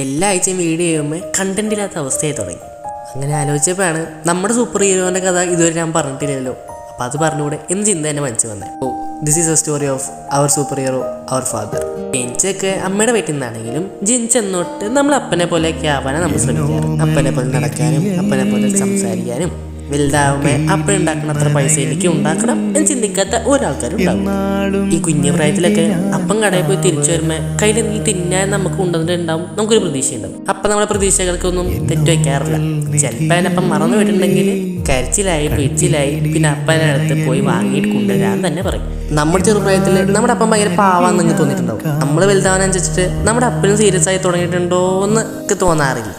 എല്ലാ ആഴ്ചയും വീഡിയോ ചെയ്യുമ്പോൾ കണ്ടന്റ് ഇല്ലാത്ത അവസ്ഥയായി തുടങ്ങി. അങ്ങനെ ആലോചിച്ചപ്പോഴാണ് നമ്മുടെ സൂപ്പർ ഹീറോൻ്റെ കഥ ഇതുവരെ ഞാൻ പറഞ്ഞിട്ടില്ലല്ലോ, അപ്പോൾ അത് പറഞ്ഞുകൂടെ എന്ന് ചിന്ത തന്നെ മനസ്സിൽ വന്നത്. Oh, this is a story of our super hero our father. ജനിച്ചൊക്കെ അമ്മയുടെ വീട്ടിൽ നിന്നാണെങ്കിലും ജനിച്ചെന്നോട്ട് നമ്മൾ അപ്പനെ പോലെയൊക്കെ ആവാനാണ് നമ്മൾ ശ്രമിക്കാറ്. അപ്പനെ പോലെ നടക്കാനും അപ്പനെ പോലെ സംസാരിക്കാനും വലുതാവുമ്പോൾ അപ്പൻ ഉണ്ടാക്കുന്ന അത്ര പൈസ എനിക്ക് ഉണ്ടാക്കണം എന്ന് ചിന്തിക്കാത്ത ഒരാൾക്കാരും ഉണ്ടാവും. ഈ കുഞ്ഞു പ്രായത്തിലൊക്കെ അപ്പം കടയിൽ പോയി തിരിച്ചു വരുമ്പോൾ കയ്യിൽ എന്തെങ്കിലും തിന്നാൻ നമുക്ക് കൊണ്ടുവന്നിട്ടുണ്ടാവും, നമുക്കൊരു പ്രതീക്ഷയുണ്ടാവും. അപ്പം നമ്മുടെ പ്രതീക്ഷകൾക്കൊന്നും തെറ്റു വയ്ക്കാറില്ല. ചിലപ്പോൾ അതിനപ്പം മറന്നു പോയിട്ടുണ്ടെങ്കിൽ കരച്ചിലായി പിച്ചിലായി പിന്നെ അപ്പനെ അടുത്ത് പോയി വാങ്ങിയിട്ട് കൊണ്ടുവരാൻ തന്നെ പറയും. നമ്മുടെ ചെറുപ്രായത്തിൽ നമ്മുടെ അപ്പം ഭയങ്കര പാവാന്ന് നിങ്ങൾക്ക് തോന്നിയിട്ടുണ്ടാവും. നമ്മൾ വലുതാവാനനുസരിച്ചിട്ട് നമ്മുടെ അപ്പനും സീരിയസ് ആയി തുടങ്ങിയിട്ടുണ്ടോ എന്നൊക്കെ തോന്നാറില്ല.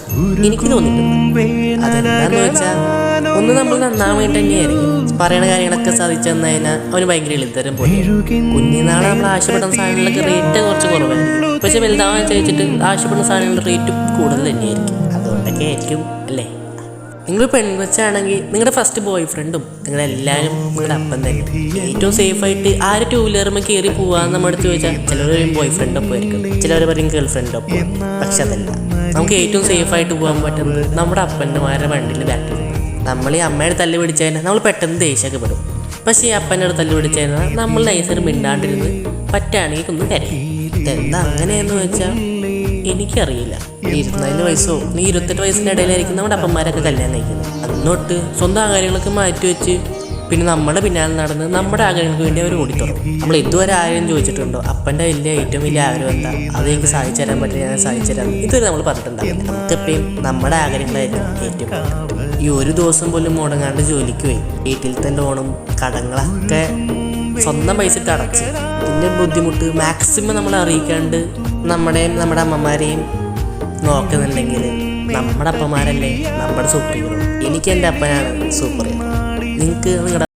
എനിക്ക് തോന്നിയിട്ടുണ്ട്. അതെന്താന്ന് വെച്ചാൽ ഒന്ന് നമ്മൾ നന്നാൻ വേണ്ടി തന്നെയായിരിക്കും. പറയുന്ന കാര്യങ്ങളൊക്കെ സാധിച്ചു തന്നതിനാൽ അവന് ഭയങ്കര എളുത്തരം പോലെ. കുഞ്ഞിനാളെ നമ്മൾ ആവശ്യപ്പെടുന്ന സാധനങ്ങൾക്ക് റേറ്റ് കുറച്ച് കുറവായിരിക്കും, പക്ഷെ വലുതാവാൻ ചോദിച്ചിട്ട് ആവശ്യപ്പെടുന്ന സാധനങ്ങളുടെ റേറ്റ് കൂടുതൽ തന്നെയായിരിക്കും. അതുകൊണ്ടൊക്കെ ആയിരിക്കും അല്ലേ. നിങ്ങൾ പെൺകൊച്ചാണെങ്കിൽ നിങ്ങളുടെ ഫസ്റ്റ് ബോയ് ഫ്രണ്ടും നിങ്ങളെല്ലാവരും നിങ്ങളുടെ അപ്പം തന്നെ. ഏറ്റവും സേഫായിട്ട് ആര് ടൂ വീലറുമ്പോൾ കയറി പോവാന്ന് നമ്മുടെ അടുത്ത് ചോദിച്ചാൽ ചിലർ പറയും ബോയ് ഫ്രണ്ടൊപ്പം ആയിരിക്കും, ചിലവർ പറയും ഗേൾ ഫ്രണ്ടൊപ്പം. പക്ഷെ അതല്ല, നമുക്ക് ഏറ്റവും സേഫായിട്ട് പോകാൻ പറ്റുന്നത് നമ്മുടെ അപ്പന്മാരുടെ വണ്ടിയിൽ ബാക്കിൽ. നമ്മൾ ഈ അമ്മയുടെ തല്ല് പിടിച്ചതിനാൽ നമ്മൾ പെട്ടെന്ന് ദേഷ്യമൊക്കെ പെടും. പക്ഷേ ഈ അപ്പനോട് തല്ല് പിടിച്ചതിനാൽ നമ്മൾ നൈസർ മിണ്ടാണ്ടിരുന്ന് പറ്റുകയാണെങ്കിൽ ഒന്ന് കരയും. എന്താ അങ്ങനെയെന്ന് വെച്ചാൽ എനിക്കറിയില്ല. 24 വയസ്സോ 28 വയസ്സിൻ്റെ ഇടയിലായിരിക്കും നമ്മുടെ അപ്പന്മാരൊക്കെ കല്യാണം നയിക്കുന്നത്. അന്നോട്ട് സ്വന്തം ആഗ്രഹങ്ങളൊക്കെ മാറ്റി വെച്ച് പിന്നെ നമ്മുടെ പിന്നാലെ നടന്ന് നമ്മുടെ ആഗ്രഹങ്ങൾക്ക് വേണ്ടി അവർ ഓടിത്തുറക്കും. നമ്മൾ ഇതുവരെ ആരും ചോദിച്ചിട്ടുണ്ടോ അപ്പൻ്റെ ഏറ്റവും വലിയ ആഗ്രഹം എന്താ, അത് എനിക്ക് സാധിച്ചു തരാൻ പറ്റില്ല, ഞാൻ സാധിച്ചു തരാം, ഇതുവരെ നമ്മൾ പറഞ്ഞിട്ടുണ്ടാവില്ല. നമുക്കെപ്പോഴും നമ്മുടെ ആഗ്രഹങ്ങളായിരിക്കും ഏറ്റവും. ഈ ഒരു ദിവസം പോലും മുടങ്ങാണ്ട് ജോലിക്ക് പോയി വീട്ടിലത്തെ ലോണും കടങ്ങളൊക്കെ സ്വന്തം പൈസ അടച്ച് ഇതിൻ്റെ ബുദ്ധിമുട്ട് മാക്സിമം നമ്മൾ അറിയിക്കാണ്ട് നമ്മുടെ അമ്മമാരെയും നോക്കുന്നുണ്ടെങ്കിൽ നമ്മുടെ അപ്പന്മാരല്ലേ നമ്മുടെ സൂപ്പർ ഹീറോ. എനിക്ക് എൻ്റെ അപ്പനാണ് സൂപ്പർ ഹീറോ. നിങ്ങൾക്ക് നിങ്ങളുടെ